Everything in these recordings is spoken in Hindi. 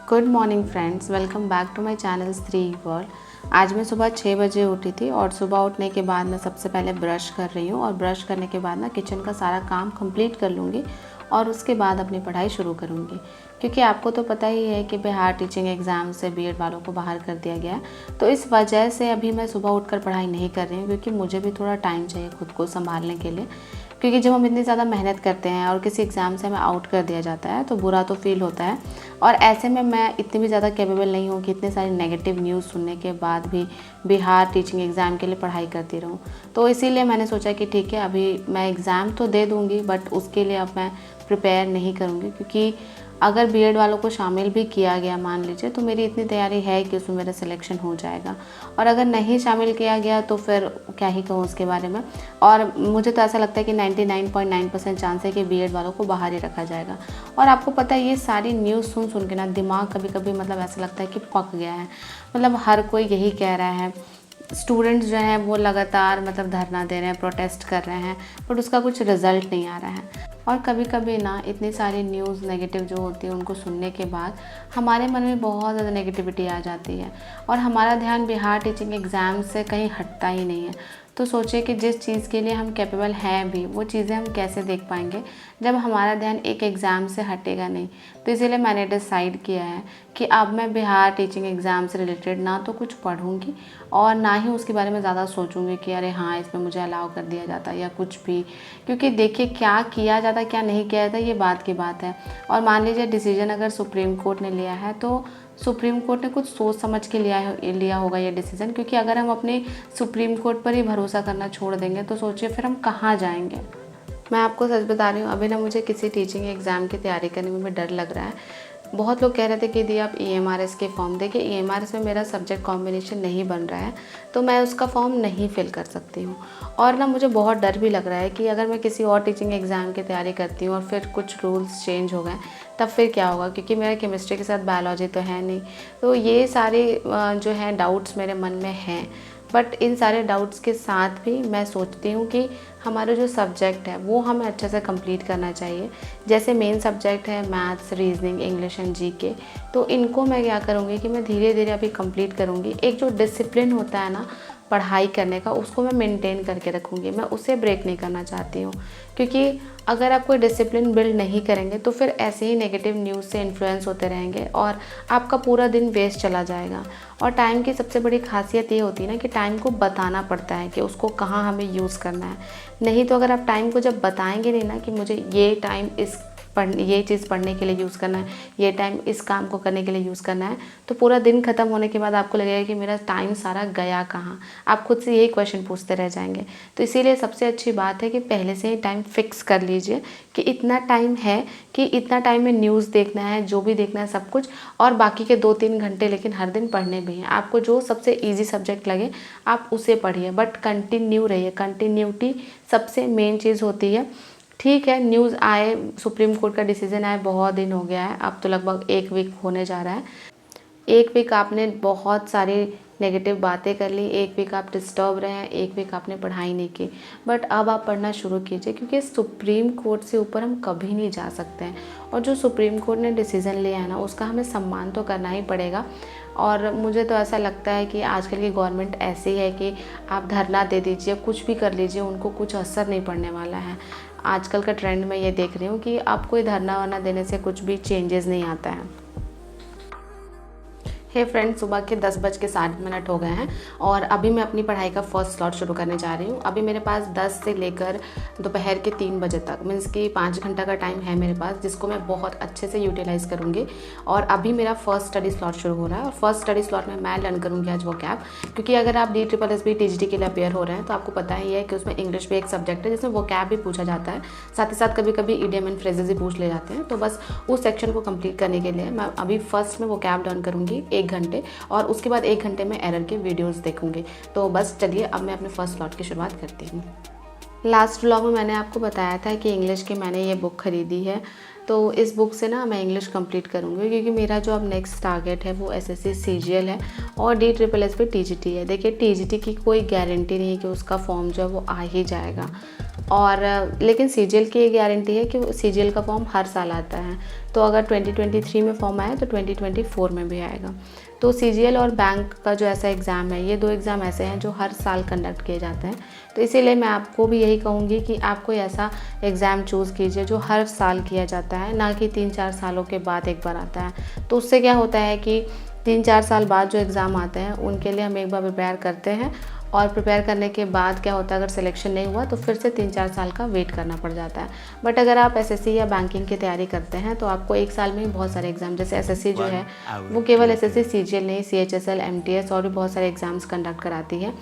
Good morning friends, welcome back to my channel 3 world. आज मैं सुबह 6 बजे उठी थी और सुबह उठने के बाद मैं सबसे पहले ब्रश कर रही हूँ और ब्रश करने के बाद ना किचन का सारा काम कंप्लीट कर लूँगी और उसके बाद अपनी पढ़ाई शुरू करूँगी। क्योंकि आपको तो पता ही है कि बिहार टीचिंग एग्ज़ाम से बीएड वालों को बाहर कर दिया गया, तो इस वजह से अभी मैं सुबह उठकर पढ़ाई नहीं कर रही हूँ, क्योंकि मुझे भी थोड़ा टाइम चाहिए खुद को संभालने के लिए। क्योंकि जब हम इतनी ज़्यादा मेहनत करते हैं और किसी एग्ज़ाम से हमें आउट कर दिया जाता है तो बुरा तो फील होता है। और ऐसे में मैं इतनी भी ज़्यादा कैपेबल नहीं हूँ कि इतने सारी नेगेटिव न्यूज़ सुनने के बाद भी बिहार टीचिंग एग्ज़ाम के लिए पढ़ाई करती रहूँ। तो इसीलिए मैंने सोचा कि ठीक है, अभी मैं एग्ज़ाम तो दे दूँगी बट उसके लिए अब मैं प्रिपेयर नहीं करूँगी। क्योंकि अगर बीएड वालों को शामिल भी किया गया मान लीजिए, तो मेरी इतनी तैयारी है कि उसमें मेरा सिलेक्शन हो जाएगा। और अगर नहीं शामिल किया गया तो फिर क्या ही कहूँ उसके बारे में। और मुझे तो ऐसा लगता है कि 99.9% चांस है कि बीएड वालों को बाहर ही रखा जाएगा। और आपको पता है, ये सारी न्यूज़ सुन सुन के ना दिमाग कभी कभी मतलब ऐसा लगता है कि पक गया है। मतलब हर कोई यही कह रहा है, स्टूडेंट्स जो हैं वो लगातार मतलब धरना दे रहे हैं, प्रोटेस्ट कर रहे हैं, बट उसका कुछ रिज़ल्ट नहीं आ रहा है। और कभी कभी ना इतनी सारी न्यूज़ नेगेटिव जो होती है उनको सुनने के बाद हमारे मन में बहुत ज़्यादा नेगेटिविटी आ जाती है और हमारा ध्यान बिहार टीचिंग एग्ज़ाम से कहीं हटता ही नहीं है। तो सोचिए कि जिस चीज़ के लिए हम कैपेबल हैं भी, वो चीज़ें हम कैसे देख पाएंगे जब हमारा ध्यान एक एग्ज़ाम से हटेगा नहीं। तो इसीलिए मैंने डिसाइड किया है कि अब मैं बिहार टीचिंग एग्ज़ाम से रिलेटेड ना तो कुछ पढ़ूंगी और ना ही उसके बारे में ज़्यादा सोचूंगी कि अरे हाँ, इसमें मुझे अलाउ कर दिया जाता या कुछ भी। क्योंकि देखिए, क्या किया जाता क्या नहीं किया जाता ये बात की बात है। और मान लीजिए डिसीजन अगर सुप्रीम कोर्ट ने लिया है तो सुप्रीम कोर्ट ने कुछ सोच समझ के लिया होगा ये डिसीज़न। क्योंकि अगर हम अपने सुप्रीम कोर्ट पर ही भरोसा करना छोड़ देंगे तो सोचिए फिर हम कहाँ जाएंगे। मैं आपको सच बता रही हूँ, अभी ना मुझे किसी टीचिंग एग्ज़ाम की तैयारी करने में भी डर लग रहा है। बहुत लोग कह रहे थे कि दी आप EMRS के फॉर्म, देखिए EMRS में मेरा सब्जेक्ट कॉम्बिनेशन नहीं बन रहा है तो मैं उसका फॉर्म नहीं फिल कर सकती हूँ। और ना मुझे बहुत डर भी लग रहा है कि अगर मैं किसी और टीचिंग एग्ज़ाम की तैयारी करती हूँ और फिर कुछ रूल्स चेंज हो गए तब फिर क्या होगा, क्योंकि मेरा केमिस्ट्री के साथ बायोलॉजी तो है नहीं। तो ये सारे जो हैं डाउट्स मेरे मन में हैं। बट इन सारे डाउट्स के साथ भी मैं सोचती हूँ कि हमारा जो सब्जेक्ट है वो हमें अच्छे से कंप्लीट करना चाहिए। जैसे मेन सब्जेक्ट है maths, reasoning, English and GK, तो इनको मैं क्या करूँगी कि मैं धीरे धीरे अभी कंप्लीट करूँगी। एक जो डिसिप्लिन होता है ना पढ़ाई करने का, उसको मैं मेंटेन करके रखूँगी, मैं उसे ब्रेक नहीं करना चाहती हूँ। क्योंकि अगर आप कोई डिसिप्लिन बिल्ड नहीं करेंगे तो फिर ऐसे ही नेगेटिव न्यूज़ से इन्फ्लुएंस होते रहेंगे और आपका पूरा दिन वेस्ट चला जाएगा। और टाइम की सबसे बड़ी खासियत ये होती है ना कि टाइम को बताना पड़ता है कि उसको कहाँ हमें यूज़ करना है। नहीं तो अगर आप टाइम को जब बताएंगे नहीं ना कि मुझे ये टाइम ये चीज़ पढ़ने के लिए यूज़ करना है, ये टाइम इस काम को करने के लिए यूज़ करना है, तो पूरा दिन ख़त्म होने के बाद आपको लगेगा कि मेरा टाइम सारा गया कहाँ। आप खुद से यही क्वेश्चन पूछते रह जाएंगे। तो इसीलिए सबसे अच्छी बात है कि पहले से ही टाइम फिक्स कर लीजिए कि इतना टाइम है कि इतना टाइम में न्यूज़ देखना है, जो भी देखना है सब कुछ, और बाकी के 2-3 घंटे लेकिन हर दिन पढ़ने भी हैं। आपको जो सबसे ईजी सब्जेक्ट लगे आप उसे पढ़िए, बट कंटिन्यू रहिए। कंटिन्यूटी सबसे मेन चीज़ होती है। ठीक है, न्यूज़ आए, सुप्रीम कोर्ट का डिसीज़न आए, बहुत दिन हो गया है, अब तो लगभग 1 वीक होने जा रहा है। 1 वीक आपने बहुत सारी नेगेटिव बातें कर ली, 1 वीक आप डिस्टर्ब रहे हैं, 1 वीक आपने पढ़ाई नहीं की। बट अब आप पढ़ना शुरू कीजिए, क्योंकि सुप्रीम कोर्ट से ऊपर हम कभी नहीं जा सकते हैं। और जो सुप्रीम कोर्ट ने डिसीज़न लिया है ना, उसका हमें सम्मान तो करना ही पड़ेगा। और मुझे तो ऐसा लगता है कि आजकल की गवर्नमेंट ऐसी है कि आप धरना दे दीजिए, कुछ भी कर लीजिए, उनको कुछ असर नहीं पड़ने वाला है। आजकल का ट्रेंड मैं ये देख रही हूँ कि आप कोई धरना वरना देने से कुछ भी चेंजेस नहीं आता है। हे फ्रेंड्स, सुबह के 10:07 हो गए हैं और अभी मैं अपनी पढ़ाई का फर्स्ट स्लॉट शुरू करने जा रही हूँ। अभी मेरे पास 10 से लेकर दोपहर के 3 बजे तक, मीन्स कि 5 घंटा का टाइम है मेरे पास, जिसको मैं बहुत अच्छे से यूटिलाइज़ करूँगी। और अभी मेरा फर्स्ट स्टडी स्लॉट शुरू हो रहा है और फर्स्ट स्टडी स्लॉट में मैं लर्न करूँगी आज वोकैब। क्योंकि अगर आप DSSB TGT के लिए अपेयर हो रहे हैं तो आपको पता ही है कि उसमें इंग्लिश भी एक सब्जेक्ट है जिसमें वोकैब भी पूछा जाता है, साथ ही साथ कभी कभी इडियम एंड फ्रेजेस भी पूछ ले जाते हैं। तो बस उस सेक्शन को कंप्लीट करने के लिए मैं अभी फर्स्ट में वोकैब लर्न करूँगी 1 घंटे, और उसके बाद 1 घंटे में एरर के वीडियोस देखूंगी। तो बस चलिए अब मैं अपने फर्स्ट स्लॉट की शुरुआत करती हूँ। लास्ट व्लॉग में मैंने आपको बताया था कि इंग्लिश की मैंने ये बुक खरीदी है, तो इस बुक से ना मैं इंग्लिश कंप्लीट करूँगी। क्योंकि मेरा जो अब नेक्स्ट टारगेट है वो SSC CGL है और DSSB TGT है। देखिए, TGT की कोई गारंटी नहीं है कि उसका फॉर्म जो है वो आ ही जाएगा। और लेकिन सीजीएल की ये गारंटी है कि सीजीएल का फॉर्म हर साल आता है, तो अगर 2023 में फॉर्म आया तो 2024 में भी आएगा। तो सीजीएल और बैंक का जो ऐसा एग्ज़ाम है, ये 2 एग्ज़ाम ऐसे हैं जो हर साल कंडक्ट किए जाते हैं। तो इसीलिए मैं आपको भी यही कहूँगी कि आप कोई ऐसा एग्ज़ाम चूज़ कीजिए जो हर साल किया जाता है, ना कि 3-4 सालों के बाद एक बार आता है। तो उससे क्या होता है कि 3-4 साल बाद जो एग्ज़ाम आते हैं उनके लिए हम एक बार प्रिपेयर करते हैं, और प्रिपेयर करने के बाद क्या होता है, अगर सिलेक्शन नहीं हुआ तो फिर से 3-4 साल का वेट करना पड़ जाता है। बट अगर आप एसएससी या बैंकिंग की तैयारी करते हैं तो आपको एक साल में ही बहुत सारे एग्जाम, जैसे एसएससी जो है वो केवल एसएससी सीजीएल नहीं, सीएचएसएल, एमटीएस और भी बहुत सारे एग्जाम्स कंडक्ट कराती है।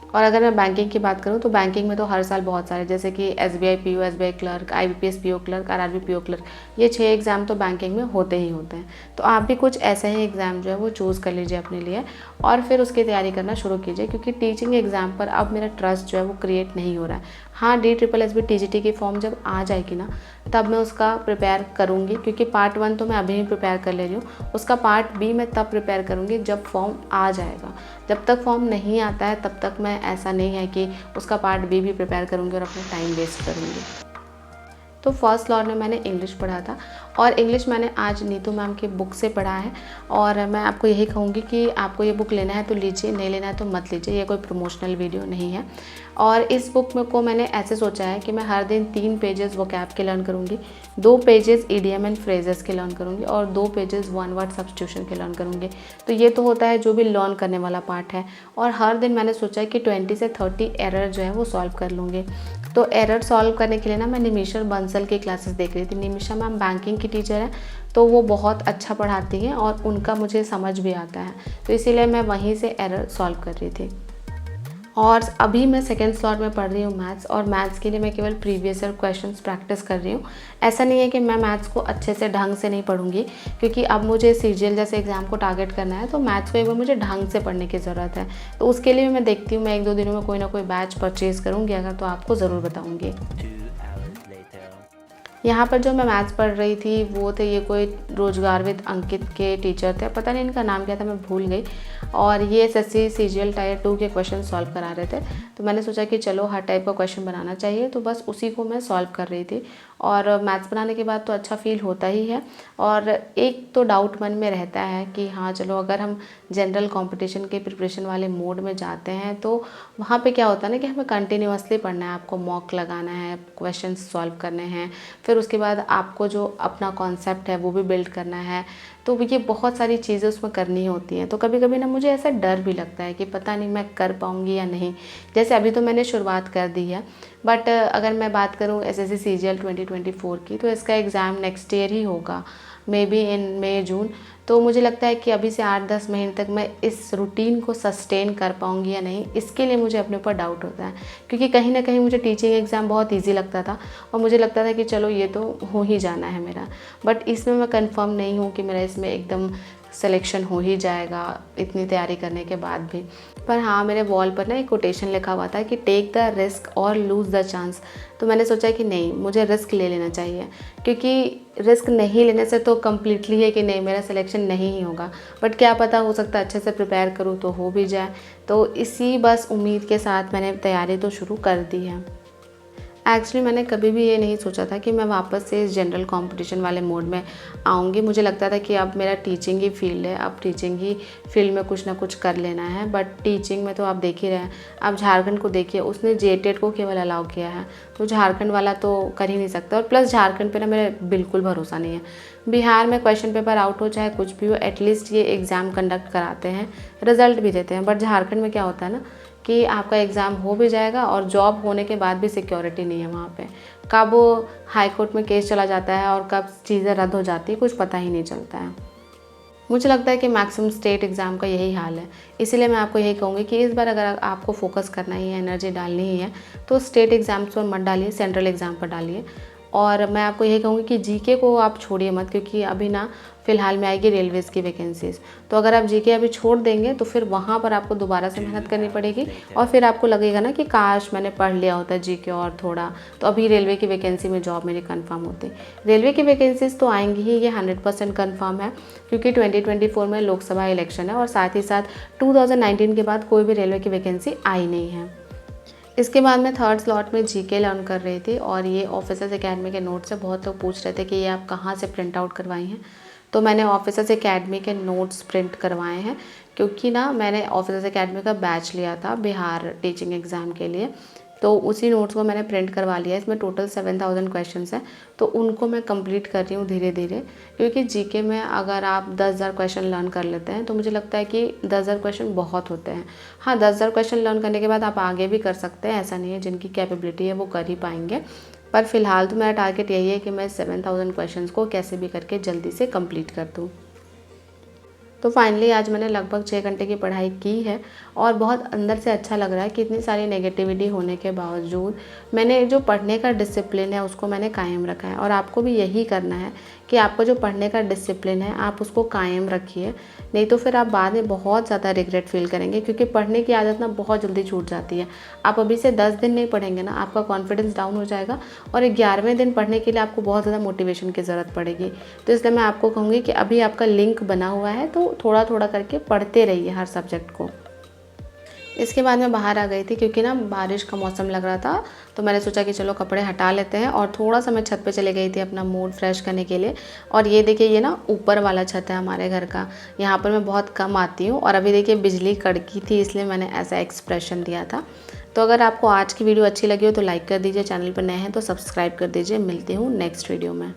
और अगर मैं बैंकिंग की बात करूँ तो बैंकिंग में तो हर साल बहुत सारे, जैसे कि SBI PO, SBI clerk, IBPS PO clerk, RRB PO clerk, ये 6 एग्ज़ाम तो बैंकिंग में होते ही होते हैं। तो आप भी कुछ ऐसे ही एग्ज़ाम जो है वो चूज़ कर लीजिए अपने लिए और फिर उसकी तैयारी करना शुरू कीजिए, क्योंकि टीचिंग एग्ज़ाम पर अब मेरा ट्रस्ट जो है वो क्रिएट नहीं हो रहा है। हाँ, DSSB टीजीटी की फॉर्म जब आ जाएगी ना, तब मैं उसका प्रिपेयर करूँगी, क्योंकि पार्ट 1 तो मैं अभी ही प्रिपेयर कर ले रही हूँ। उसका पार्ट B मैं तब प्रिपेयर करूँगी जब फॉर्म आ जाएगा। जब तक फॉर्म नहीं आता है तब तक मैं, ऐसा नहीं है कि उसका पार्ट B भी प्रिपेयर करूँगी और अपना टाइम वेस्ट करूँगी। तो फर्स्ट लॉ में मैंने इंग्लिश पढ़ा था, और इंग्लिश मैंने आज नीतू मैम की बुक से पढ़ा है। और मैं आपको यही कहूँगी कि आपको ये बुक लेना है तो लीजिए, नहीं लेना है तो मत लीजिए, ये कोई प्रमोशनल वीडियो नहीं है। और इस बुक में को मैंने ऐसे सोचा है कि मैं हर दिन 3 पेजेस वोकैब के लर्न करूँगी, 2 पेजेस ईडीएम एंड फ्रेजेस के लर्न करूँगी और 2 पेजेस वन वर्ड सब्स्टिट्यूशन के लर्न करूँगी। तो ये तो होता है जो भी लर्न करने वाला पार्ट है। और हर दिन मैंने सोचा है कि 20 से 30 एरर जो है वो सॉल्व कर लूँगी। तो एरर सॉल्व करने के लिए ना मैं निमिषा बंसल की क्लासेस देख रही थी। निमिषा मैम बैंकिंग की टीचर है, तो वो बहुत अच्छा पढ़ाती हैं और उनका मुझे समझ भी आता है, तो इसीलिए मैं वहीं से एरर सॉल्व कर रही थी। और अभी मैं सेकेंड स्लॉट में पढ़ रही हूँ मैथ्स, और मैथ्स के लिए मैं केवल प्रीवियस ईयर क्वेश्चंस प्रैक्टिस कर रही हूँ। ऐसा नहीं है कि मैं मैथ्स को अच्छे से ढंग से नहीं पढ़ूंगी, क्योंकि अब मुझे सीजीएल जैसे एग्जाम को टारगेट करना है, तो मैथ्स को एक बार मुझे ढंग से पढ़ने की ज़रूरत है। तो उसके लिए मैं देखती हूँ, मैं 1-2 दिनों में कोई ना कोई बैच परचेज़ करूँगी, अगर तो आपको ज़रूर बताऊँगी। यहाँ पर जो मैं मैथ्स पढ़ रही थी वो थे, ये कोई रोजगारविद अंकित के टीचर थे, पता नहीं इनका नाम क्या था, मैं भूल गई। और ये एसएससी सीजीएल टायर 2 के क्वेश्चन सॉल्व करा रहे थे। तो मैंने सोचा कि चलो हर टाइप का क्वेश्चन बनाना चाहिए, तो बस उसी को मैं सॉल्व कर रही थी। और मैथ्स बनाने के बाद तो अच्छा फील होता ही है। और एक तो डाउट मन में रहता है कि हाँ चलो, अगर हम जनरल कंपटीशन के प्रिपरेशन वाले मोड में जाते हैं तो वहाँ पे क्या होता है ना कि हमें कंटिन्यूअसली पढ़ना है, आपको मॉक लगाना है, क्वेश्चन सॉल्व करने हैं, फिर उसके बाद आपको जो अपना कॉन्सेप्ट है वो भी बिल्ड करना है। तो ये बहुत सारी चीज़ें उसमें करनी होती हैं। तो कभी कभी ना मुझे ऐसा डर भी लगता है कि पता नहीं मैं कर पाऊँगी या नहीं। जैसे अभी तो मैंने शुरुआत कर दी है, बट अगर मैं बात करूँ एसएससी सीजीएल 2024 की, तो इसका एग्ज़ाम नेक्स्ट ईयर ही होगा, मे बी इन मई जून। तो मुझे लगता है कि अभी से 8-10 महीने तक मैं इस रूटीन को सस्टेन कर पाऊँगी या नहीं, इसके लिए मुझे अपने ऊपर डाउट होता है। क्योंकि कहीं ना कहीं मुझे टीचिंग एग्ज़ाम बहुत ईजी लगता था और मुझे लगता था कि चलो ये तो हो ही जाना है मेरा, बट इसमें मैं कंफर्म नहीं हूँ कि मेरा इसमें एकदम सिलेक्शन हो ही जाएगा इतनी तैयारी करने के बाद भी। पर हाँ, मेरे वॉल पर ना एक कोटेशन लिखा हुआ था कि टेक द रिस्क और लूज़ द चांस। तो मैंने सोचा कि नहीं, मुझे रिस्क ले लेना चाहिए, क्योंकि रिस्क नहीं लेने से तो कम्प्लीटली है कि नहीं मेरा सिलेक्शन नहीं ही होगा, बट क्या पता, हो सकता है अच्छे से प्रिपेयर करूँ तो हो भी जाए। तो इसी बस उम्मीद के साथ मैंने तैयारी तो शुरू कर दी है। एक्चुअली मैंने कभी भी ये नहीं सोचा था कि मैं वापस से इस जनरल कंपटीशन वाले मोड में आऊँगी। मुझे लगता था कि अब मेरा टीचिंग ही फील्ड है, अब टीचिंग ही फील्ड में कुछ ना कुछ कर लेना है। बट टीचिंग में तो आप देख ही रहे हैं, अब झारखंड को देखिए, उसने जेटेट को केवल अलाउ किया है, तो झारखंड वाला तो कर ही नहीं सकता। और प्लस झारखंड पे ना मेरा बिल्कुल भरोसा नहीं है। बिहार में क्वेश्चन पेपर आउट हो चाहे कुछ भी हो, एटलीस्ट ये एग्ज़ाम कंडक्ट कराते हैं, रिजल्ट भी देते हैं। बट झारखंड में क्या होता है ना कि आपका एग्ज़ाम हो भी जाएगा और जॉब होने के बाद भी सिक्योरिटी नहीं है वहाँ पे। कब वो हाई कोर्ट में केस चला जाता है और कब चीज़ें रद्द हो जाती है, कुछ पता ही नहीं चलता है। मुझे लगता है कि मैक्सिमम स्टेट एग्ज़ाम का यही हाल है। इसीलिए मैं आपको यही कहूँगी कि इस बार अगर आपको फोकस करना ही है, एनर्जी डालनी ही है, तो स्टेट एग्ज़ाम्स पर मत डालिए, सेंट्रल एग्ज़ाम पर डालिए। और मैं आपको यही कहूँगी कि जीके को आप छोड़िए मत, क्योंकि अभी ना फ़िलहाल में आएगी रेलवेज़ की वैकेंसीज़। तो अगर आप जीके अभी छोड़ देंगे तो फिर वहाँ पर आपको दोबारा से मेहनत करनी पड़ेगी और फिर आपको लगेगा ना कि काश मैंने पढ़ लिया होता जीके और थोड़ा, तो अभी रेलवे की वैकेंसी में जॉब मेरी कंफर्म होती। रेलवे की वैकेंसीज़ तो आएंगी ही, ये 100% कंफर्म है, क्योंकि 2024 में लोकसभा इलेक्शन है और साथ ही साथ 2019 के बाद कोई भी रेलवे की वैकेंसी आई नहीं है। इसके बाद मैं थर्ड स्लॉट में जीके लर्न कर रही थी और ये ऑफिसर्स एकेडमी के नोट्स से बहुत लोग पूछ रहे थे कि ये आप कहाँ से प्रिंट आउट करवाई हैं। तो मैंने ऑफिसर्स एकेडमी के नोट्स प्रिंट करवाए हैं, क्योंकि ना मैंने ऑफिसर्स एकेडमी का बैच लिया था बिहार टीचिंग एग्ज़ाम के लिए, तो उसी नोट्स को मैंने प्रिंट करवा लिया। इसमें टोटल 7000 क्वेश्चंस हैं, तो उनको मैं कंप्लीट कर रही हूँ धीरे धीरे, क्योंकि जीके में अगर आप 10,000 क्वेश्चन लर्न कर लेते हैं तो मुझे लगता है कि 10,000 क्वेश्चन बहुत होते हैं। हाँ, 10,000 क्वेश्चन लर्न करने के बाद आप आगे भी कर सकते हैं, ऐसा नहीं है, जिनकी कैपेबिलिटी है वो कर ही पाएंगे। पर फिलहाल तो मेरा टारगेट यही है कि मैं 7000 क्वेश्चन को कैसे भी करके जल्दी से कंप्लीट कर दूँ। तो फाइनली आज मैंने लगभग 6 घंटे की पढ़ाई की है और बहुत अंदर से अच्छा लग रहा है कि इतनी सारी नेगेटिविटी होने के बावजूद मैंने जो पढ़ने का डिसिप्लिन है उसको मैंने कायम रखा है। और आपको भी यही करना है कि आपको जो पढ़ने का डिसिप्लिन है आप उसको कायम रखिए, नहीं तो फिर आप बाद में बहुत ज़्यादा रिग्रेट फील करेंगे, क्योंकि पढ़ने की आदत ना बहुत जल्दी छूट जाती है। आप अभी से 10 दिन नहीं पढ़ेंगे ना, आपका कॉन्फिडेंस डाउन हो जाएगा और 11वें दिन पढ़ने के लिए आपको बहुत ज़्यादा मोटिवेशन की ज़रूरत पड़ेगी। तो इसलिए मैं आपको कहूँगी कि अभी आपका लिंक बना हुआ है तो थोड़ा थोड़ा करके पढ़ते रहिए हर सब्जेक्ट को। इसके बाद मैं बाहर आ गई थी, क्योंकि ना बारिश का मौसम लग रहा था, तो मैंने सोचा कि चलो कपड़े हटा लेते हैं और थोड़ा सा मैं छत पे चले गई थी अपना मूड फ्रेश करने के लिए। और ये देखिए, ये ना ऊपर वाला छत है हमारे घर का, यहाँ पर मैं बहुत कम आती हूँ और अभी देखिए बिजली कड़की थी, इसलिए मैंने ऐसा एक्सप्रेशन दिया था। तो अगर आपको आज की वीडियो अच्छी लगी हो तो लाइक कर दीजिए, चैनल पर नए हैं तो सब्सक्राइब कर दीजिए। मिलती हूँ नेक्स्ट वीडियो में।